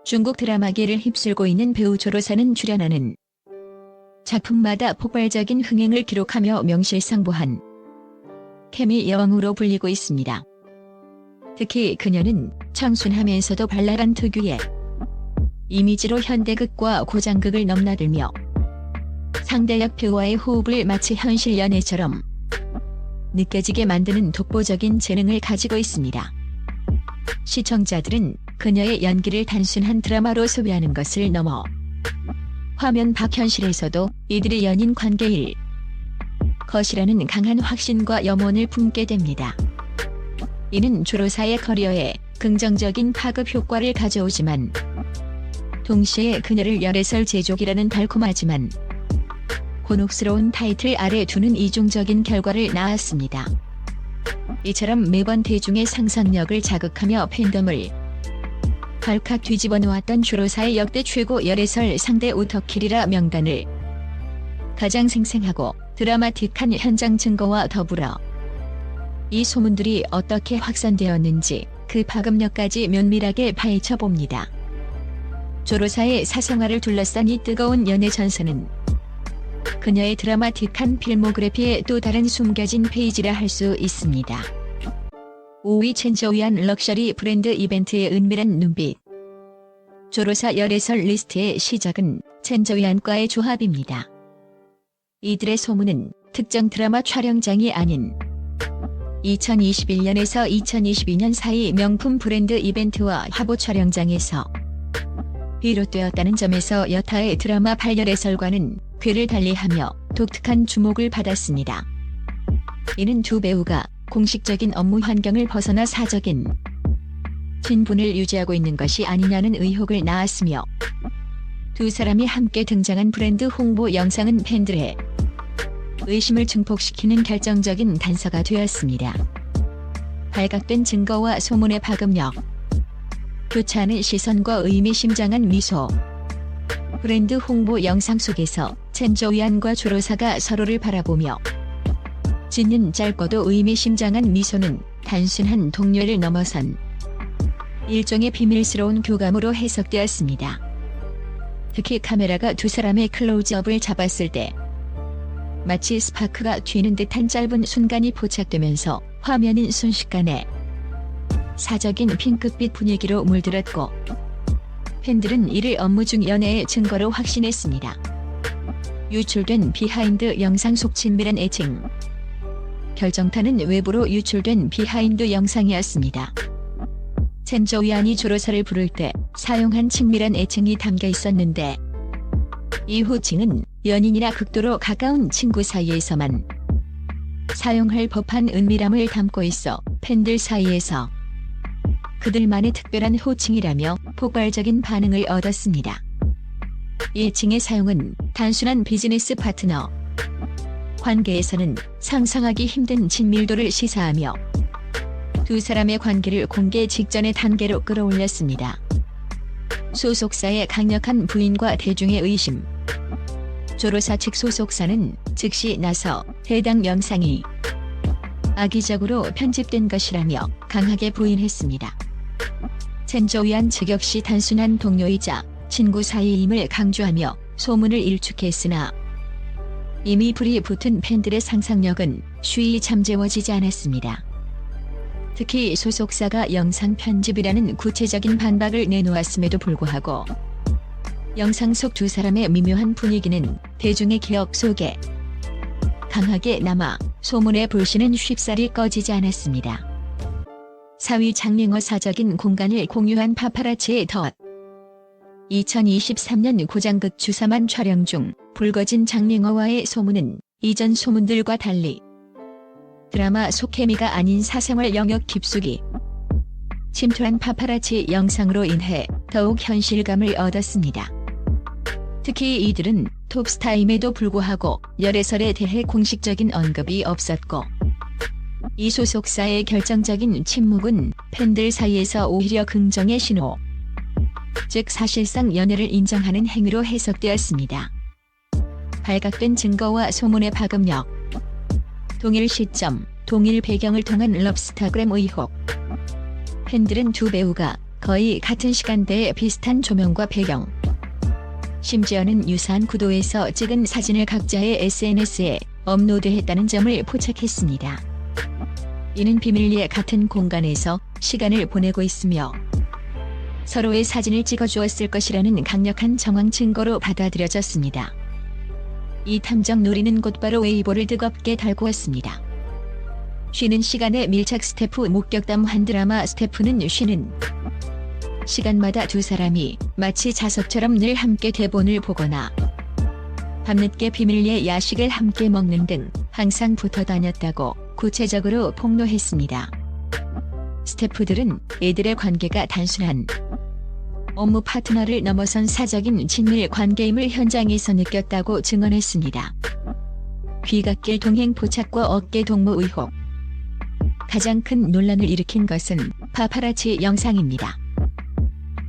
중국 드라마계를 휩쓸고 있는 배우 조로사는 출연하는 작품마다 폭발적인 흥행을 기록하며 명실상부한 케미 여왕으로 불리고 있습니다. 특히 그녀는 청순하면서도 발랄한 특유의 이미지로 현대극과 고장극을 넘나들며 상대역 배우와의 호흡을 마치 현실 연애처럼 느껴지게 만드는 독보적인 재능을 가지고 있습니다. 시청자들은 그녀의 연기를 단순한 드라마로 소비하는 것을 넘어 화면 밖 현실에서도 이들의 연인 관계일 것이라는 강한 확신과 염원을 품게 됩니다. 이는 조로사의 커리어에 긍정적인 파급 효과를 가져오지만 동시에 그녀를 열애설 제조기라는 달콤하지만 곤혹스러운 타이틀 아래 두는 이중적인 결과를 낳았습니다. 이처럼 매번 대중의 상상력을 자극하며 팬덤을 발칵 뒤집어 놓았던 조로사의 역대 최고 열애설 상대 우터킬이라 명단을 가장 생생하고 드라마틱한 현장 증거와 더불어 이 소문들이 어떻게 확산되었는지 그 파급력까지 면밀하게 파헤쳐 봅니다. 조로사의 사생활을 둘러싼 이 뜨거운 연애 전선은 그녀의 드라마틱한 필모그래피의 또 다른 숨겨진 페이지라 할 수 있습니다. 5위 첸저위안 럭셔리 브랜드 이벤트의 은밀한 눈빛. 조로사 열애설 리스트의 시작은 첸저위안과의 조합입니다. 이들의 소문은 특정 드라마 촬영장이 아닌 2021년에서 2022년 사이 명품 브랜드 이벤트와 화보 촬영장에서 비롯되었다는 점에서 여타의 드라마 발열애설과는 궤를 달리하며 독특한 주목을 받았습니다. 이는 두 배우가 공식적인 업무 환경을 벗어나 사적인 친분을 유지하고 있는 것이 아니냐는 의혹을 낳았으며 두 사람이 함께 등장한 브랜드 홍보 영상은 팬들의 의심을 증폭시키는 결정적인 단서가 되었습니다. 발각된 증거와 소문의 파급력, 교차하는 시선과 의미심장한 미소. 브랜드 홍보 영상 속에서 첸저위안과 조로사가 서로를 바라보며 짓는 짧고도 의미심장한 미소는 단순한 동료를 넘어선 일종의 비밀스러운 교감으로 해석되었습니다. 특히 카메라가 두 사람의 클로즈업을 잡았을 때 마치 스파크가 튀는 듯한 짧은 순간이 포착되면서 화면은 순식간에 사적인 핑크빛 분위기로 물들었고 팬들은 이를 업무 중 연애의 증거로 확신했습니다. 유출된 비하인드 영상 속 친밀한 애칭. 결정타는 외부로 유출된 비하인드 영상이었습니다. 첸저위안이 조로사를 부를 때 사용한 친밀한 애칭이 담겨 있었는데 이 호칭은 연인이나 극도로 가까운 친구 사이에서만 사용할 법한 은밀함을 담고 있어 팬들 사이에서 그들만의 특별한 호칭이라며 폭발적인 반응을 얻었습니다. 이 애칭의 사용은 단순한 비즈니스 파트너 관계에서는 상상하기 힘든 친밀도를 시사하며 두 사람의 관계를 공개 직전의 단계로 끌어올렸습니다. 소속사의 강력한 부인과 대중의 의심. 조로사 측 소속사는 즉시 나서 해당 영상이 악의적으로 편집된 것이라며 강하게 부인했습니다. 첸저위안 측 역시 단순한 동료이자 친구 사이임을 강조하며 소문을 일축했으나 이미 불이 붙은 팬들의 상상력은 쉬이 잠재워지지 않았습니다. 특히 소속사가 영상 편집이라는 구체적인 반박을 내놓았음에도 불구하고 영상 속 두 사람의 미묘한 분위기는 대중의 기억 속에 강하게 남아 소문의 불씨는 쉽사리 꺼지지 않았습니다. 4위 장링어 사적인 공간을 공유한 파파라치의 덫. 2023년 고장극 주사만 촬영 중 불거진 장링어와의 소문은 이전 소문들과 달리 드라마 속 케미가 아닌 사생활 영역 깊숙이 침투한 파파라치 영상으로 인해 더욱 현실감을 얻었습니다. 특히 이들은 톱스타임에도 불구하고 열애설에 대해 공식적인 언급이 없었고 이 소속사의 결정적인 침묵은 팬들 사이에서 오히려 긍정의 신호, 즉 사실상 연애를 인정하는 행위로 해석되었습니다. 발각된 증거와 소문의 파급력. 동일 시점, 동일 배경을 통한 럽스타그램 의혹. 팬들은 두 배우가 거의 같은 시간대에 비슷한 조명과 배경, 심지어는 유사한 구도에서 찍은 사진을 각자의 SNS에 업로드했다는 점을 포착했습니다. 이는 비밀리에 같은 공간에서 시간을 보내고 있으며 서로의 사진을 찍어주었을 것이라는 강력한 정황 증거로 받아들여졌습니다. 이 탐정 놀이는 곧바로 웨이보를 뜨겁게 달구었습니다. 쉬는 시간에 밀착 스태프 목격담. 한 드라마 스태프는 쉬는 시간마다 두 사람이 마치 자석처럼 늘 함께 대본을 보거나 밤늦게 비밀리에 야식을 함께 먹는 등 항상 붙어 다녔다고 구체적으로 폭로했습니다. 스태프들은 이들의 관계가 단순한 업무 파트너를 넘어선 사적인 친밀 관계임을 현장에서 느꼈다고 증언했습니다. 귀갓길 동행 포착과 어깨 동무 의혹. 가장 큰 논란을 일으킨 것은 파파라치 영상입니다.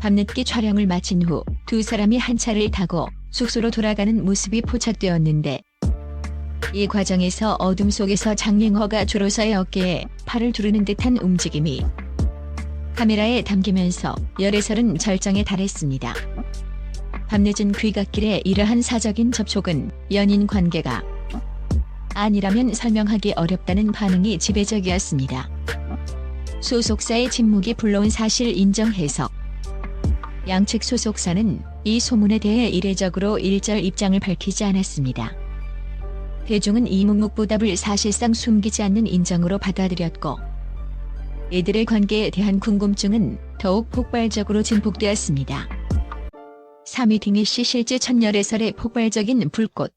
밤늦게 촬영을 마친 후 두 사람이 한 차를 타고 숙소로 돌아가는 모습이 포착되었는데, 이 과정에서 어둠 속에서 장링허가 조로사의 어깨에 팔을 두르는 듯한 움직임이 카메라에 담기면서 열애설은 절정에 달했습니다. 밤늦은 귀갓길에 이러한 사적인 접촉은 연인 관계가 아니라면 설명하기 어렵다는 반응이 지배적이었습니다. 소속사의 침묵이 불러온 사실 인정 해석. 양측 소속사는 이 소문에 대해 이례적으로 일절 입장을 밝히지 않았습니다. 대중은 이 묵묵부답을 사실상 숨기지 않는 인정으로 받아들였고, 이들의 관계에 대한 궁금증은 더욱 폭발적으로 증폭되었습니다. 3위 딩이씨 실제 첫 열애설의 폭발적인 불꽃.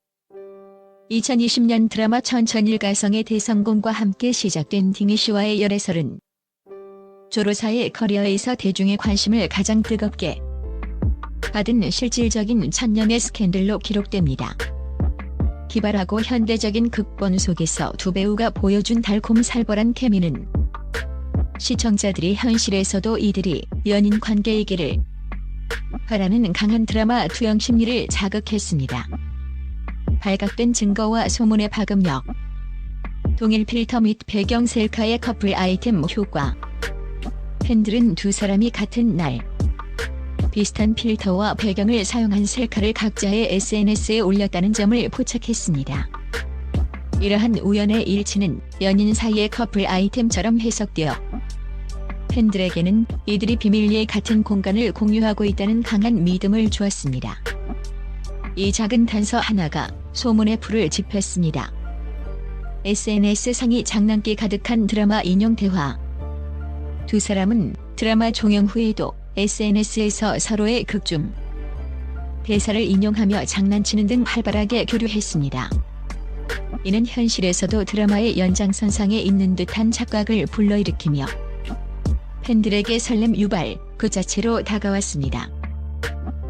2020년 드라마 천천일가성의 대성공과 함께 시작된 딩이씨와의 열애설은 조로사의 커리어에서 대중의 관심을 가장 뜨겁게 받은 실질적인 천년의 스캔들로 기록됩니다. 기발하고 현대적인 극본 속에서 두 배우가 보여준 달콤살벌한 케미는 시청자들이 현실에서도 이들이 연인 관계이기를 바라는 강한 드라마 투영 심리를 자극했습니다. 발각된 증거와 소문의 파급력. 동일 필터 및 배경 셀카의 커플 아이템 효과. 팬들은 두 사람이 같은 날 비슷한 필터와 배경을 사용한 셀카를 각자의 SNS에 올렸다는 점을 포착했습니다. 이러한 우연의 일치는 연인 사이의 커플 아이템처럼 해석되어 팬들에게는 이들이 비밀리에 같은 공간을 공유하고 있다는 강한 믿음을 주었습니다. 이 작은 단서 하나가 소문의 불을 지폈습니다. SNS상이 장난기 가득한 드라마 인용 대화. 두 사람은 드라마 종영 후에도 SNS에서 서로의 극중 대사를 인용하며 장난치는 등 활발하게 교류했습니다. 이는 현실에서도 드라마의 연장선상에 있는 듯한 착각을 불러일으키며 팬들에게 설렘 유발 그 자체로 다가왔습니다.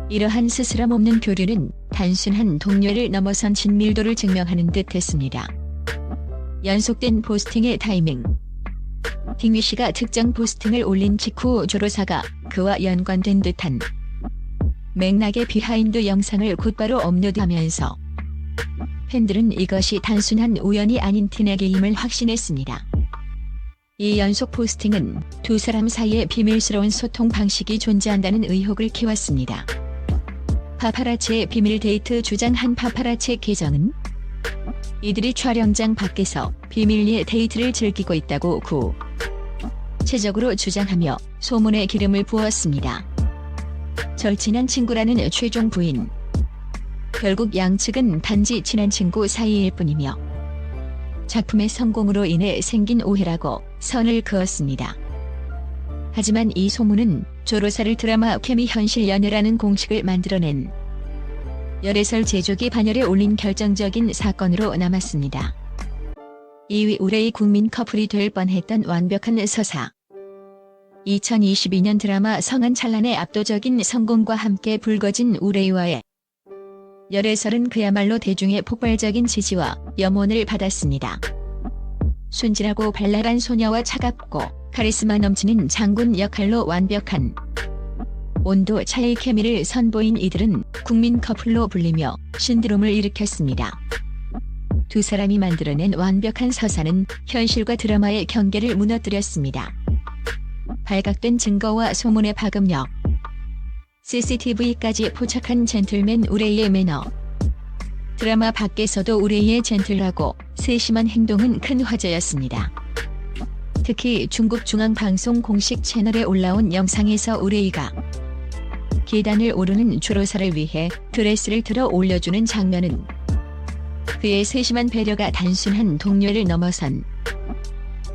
이러한 스스럼 없는 교류는 단순한 동료를 넘어선 친밀도를 증명하는 듯했습니다. 연속된 포스팅의 타이밍. 딩위씨가 특정 포스팅을 올린 직후 조로사가 그와 연관된 듯한 맥락의 비하인드 영상을 곧바로 업로드하면서 팬들은 이것이 단순한 우연이 아닌 티내기임을 확신했습니다. 이 연속 포스팅은 두 사람 사이에 비밀스러운 소통 방식이 존재한다는 의혹을 키웠습니다. 파파라치의 비밀 데이트 주장한 파파라치 계정은 이들이 촬영장 밖에서 비밀리에 데이트를 즐기고 있다고 구체적으로 주장하며 소문에 기름을 부었습니다. 절친한 친구라는 최종 부인. 결국 양측은 단지 친한 친구 사이일 뿐이며 작품의 성공으로 인해 생긴 오해라고 선을 그었습니다. 하지만 이 소문은 조로사를 드라마 케미 현실 연애라는 공식을 만들어낸 열애설 제조기 반열에 올린 결정적인 사건으로 남았습니다. 2위 우레이 국민 커플이 될 뻔했던 완벽한 서사. 2022년 드라마 성한찬란의 압도적인 성공과 함께 불거진 우레이와의 열애설은 그야말로 대중의 폭발적인 지지와 염원을 받았습니다. 순진하고 발랄한 소녀와 차갑고 카리스마 넘치는 장군 역할로 완벽한 온도 차의 케미를 선보인 이들은 국민 커플로 불리며 신드롬을 일으켰습니다. 두 사람이 만들어낸 완벽한 서사는 현실과 드라마의 경계를 무너뜨렸습니다. 발각된 증거와 소문의 파급력, CCTV까지 포착한 젠틀맨 우레이의 매너. 드라마 밖에서도 우레이의 젠틀하고 세심한 행동은 큰 화제였습니다. 특히 중국 중앙방송 공식 채널에 올라온 영상에서 우레이가 계단을 오르는 조로사를 위해 드레스를 들어 올려주는 장면은 그의 세심한 배려가 단순한 동료를 넘어선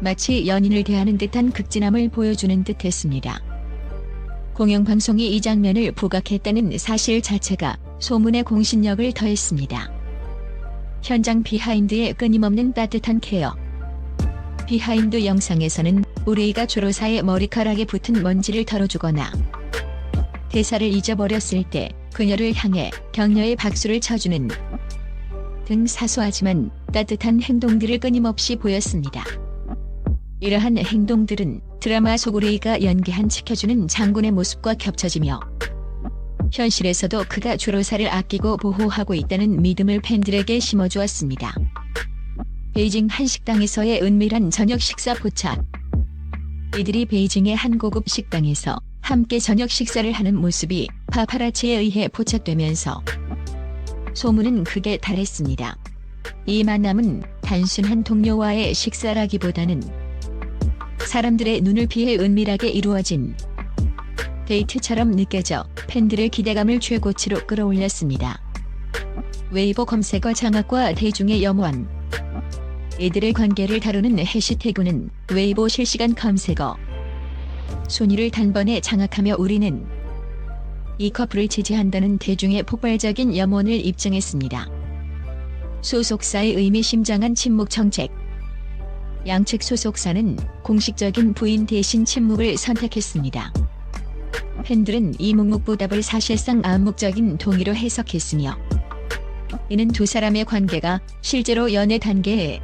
마치 연인을 대하는 듯한 극진함을 보여주는 듯했습니다. 공영방송이 이 장면을 부각했다는 사실 자체가 소문의 공신력을 더했습니다. 현장 비하인드의 끊임없는 따뜻한 케어. 비하인드 영상에서는 우레이가 조로사의 머리카락에 붙은 먼지를 털어주거나 대사를 잊어버렸을 때 그녀를 향해 격려의 박수를 쳐주는 등 사소하지만 따뜻한 행동들을 끊임없이 보였습니다. 이러한 행동들은 드라마 속 우레이가 연기한 지켜주는 장군의 모습과 겹쳐지며 현실에서도 그가 조로사를 아끼고 보호하고 있다는 믿음을 팬들에게 심어주었습니다. 베이징 한 식당에서의 은밀한 저녁 식사 포착. 이들이 베이징의 한 고급 식당에서 함께 저녁 식사를 하는 모습이 파파라치에 의해 포착되면서 소문은 크게 달했습니다. 이 만남은 단순한 동료와의 식사라기보다는 사람들의 눈을 피해 은밀하게 이루어진 데이트처럼 느껴져 팬들의 기대감을 최고치로 끌어올렸습니다. 웨이보 검색어 장악과 대중의 염원. 이들의 관계를 다루는 해시태그는 웨이보 실시간 검색어 순위를 단번에 장악하며 우리는 이 커플을 지지한다는 대중의 폭발적인 염원을 입증했습니다. 소속사의 의미심장한 침묵 정책. 양측 소속사는 공식적인 부인 대신 침묵을 선택했습니다. 팬들은 이 묵묵부답을 사실상 암묵적인 동의로 해석했으며 이는 두 사람의 관계가 실제로 연애 단계에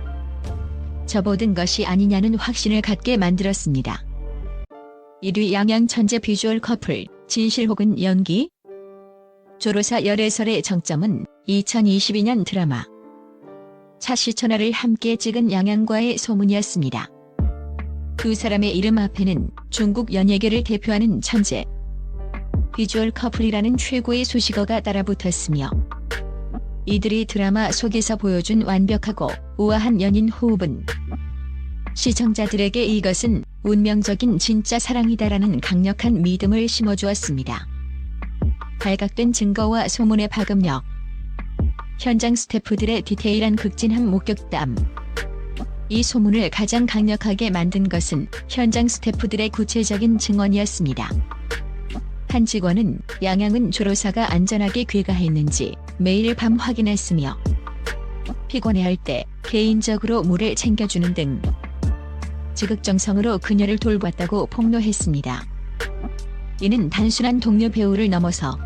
접어든 것이 아니냐는 확신을 갖게 만들었습니다. 1위 양양 천재 비주얼 커플, 진실 혹은 연기? 조로사 열애설의 정점은 2022년 드라마 차시천하를 함께 찍은 양양과의 소문이었습니다. 두 사람의 이름 앞에는 중국 연예계를 대표하는 천재 비주얼 커플이라는 최고의 수식어가 따라붙었으며 이들이 드라마 속에서 보여준 완벽하고 우아한 연인 호흡은 시청자들에게 이것은 운명적인 진짜 사랑이다라는 강력한 믿음을 심어주었습니다. 발각된 증거와 소문의 파급력. 현장 스태프들의 디테일한 극진한 목격담. 이 소문을 가장 강력하게 만든 것은 현장 스태프들의 구체적인 증언이었습니다. 한 직원은 양양은 조로사가 안전하게 귀가했는지 매일 밤 확인했으며 피곤해할 때 개인적으로 물을 챙겨주는 등 지극정성으로 그녀를 돌봤다고 폭로했습니다. 이는 단순한 동료 배우를 넘어서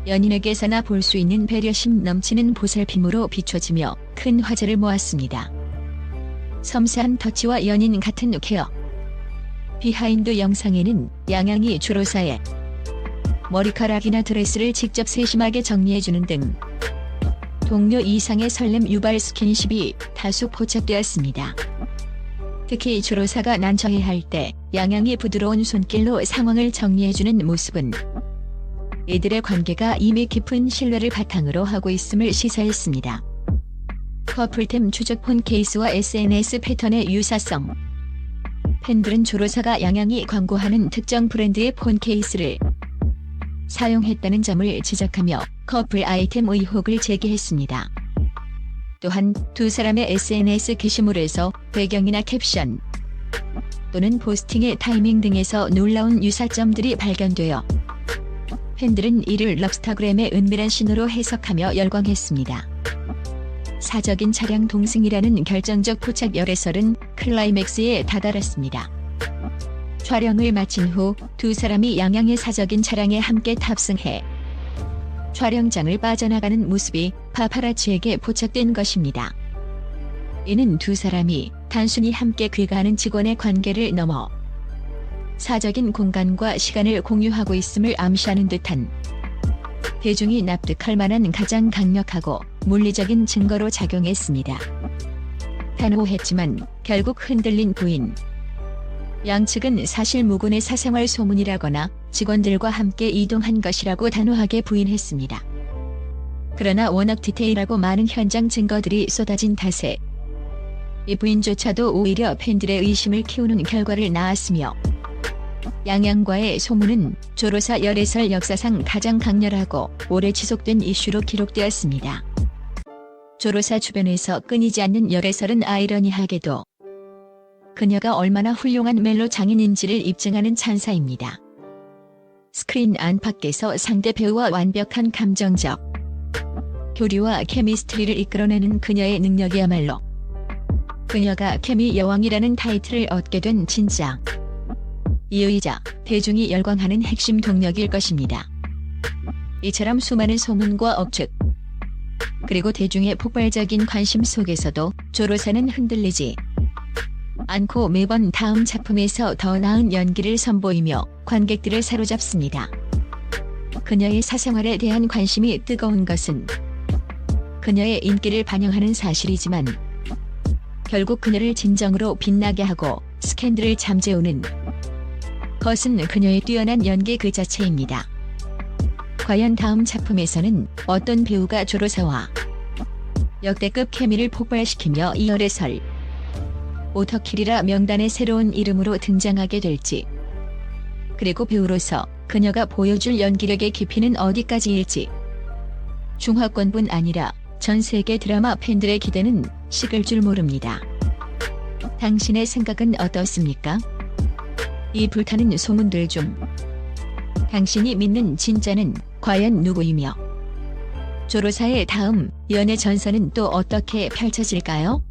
연인에게서나 볼 수 있는 배려심 넘치는 보살핌으로 비춰지며 큰 화제를 모았습니다. 섬세한 터치와 연인 같은 케어. 비하인드 영상에는 양양이 조로사의 머리카락이나 드레스를 직접 세심하게 정리해주는 등 동료 이상의 설렘 유발 스킨십이 다수 포착되었습니다. 특히 조로사가 난처해할 때 양양이 부드러운 손길로 상황을 정리해주는 모습은 이들의 관계가 이미 깊은 신뢰를 바탕으로 하고 있음을 시사했습니다. 커플템 추적 폰 케이스와 SNS 패턴의 유사성. 팬들은 조로사가 양양이 광고하는 특정 브랜드의 폰 케이스를 사용했다는 점을 지적하며 커플 아이템 의혹을 제기했습니다. 또한 두 사람의 SNS 게시물에서 배경이나 캡션 또는 포스팅의 타이밍 등에서 놀라운 유사점들이 발견되어 팬들은 이를 럽스타그램의 은밀한 신호로 해석하며 열광했습니다. 사적인 차량 동승이라는 결정적 포착 열애설은 클라이맥스에 다다랐습니다. 촬영을 마친 후 두 사람이 양양의 사적인 차량에 함께 탑승해 촬영장을 빠져나가는 모습이 파파라치에게 포착된 것입니다. 이는 두 사람이 단순히 함께 귀가하는 직원의 관계를 넘어 사적인 공간과 시간을 공유하고 있음을 암시하는 듯한 대중이 납득할 만한 가장 강력하고 물리적인 증거로 작용했습니다. 단호했지만 결국 흔들린 부인. 양측은 사실 무근의 사생활 소문이라거나 직원들과 함께 이동한 것이라고 단호하게 부인했습니다. 그러나 워낙 디테일하고 많은 현장 증거들이 쏟아진 탓에 이 부인조차도 오히려 팬들의 의심을 키우는 결과를 낳았으며 양양과의 소문은 조로사 열애설 역사상 가장 강렬하고 오래 지속된 이슈로 기록되었습니다. 조로사 주변에서 끊이지 않는 열애설은 아이러니하게도 그녀가 얼마나 훌륭한 멜로 장인인지를 입증하는 찬사입니다. 스크린 안팎에서 상대 배우와 완벽한 감정적 교류와 케미스트리를 이끌어내는 그녀의 능력이야말로 그녀가 케미 여왕이라는 타이틀을 얻게 된 진짜 이유이자 대중이 열광하는 핵심 동력일 것입니다. 이처럼 수많은 소문과 억측 그리고 대중의 폭발적인 관심 속에서도 조로사는 흔들리지 않고 매번 다음 작품에서 더 나은 연기를 선보이며 관객들을 사로잡습니다. 그녀의 사생활에 대한 관심이 뜨거운 것은 그녀의 인기를 반영하는 사실이지만 결국 그녀를 진정으로 빛나게 하고 스캔들을 잠재우는 것은 그녀의 뛰어난 연기 그 자체입니다. 과연 다음 작품에서는 어떤 배우가 조로사와 역대급 케미를 폭발시키며 이 열애설 오터킬이라 명단의 새로운 이름으로 등장하게 될지, 그리고 배우로서 그녀가 보여줄 연기력의 깊이는 어디까지일지 중화권뿐 아니라 전 세계 드라마 팬들의 기대는 식을 줄 모릅니다. 당신의 생각은 어떻습니까? 이 불타는 소문들 중 당신이 믿는 진짜는 과연 누구이며 조로사의 다음 연애 전선은 또 어떻게 펼쳐질까요?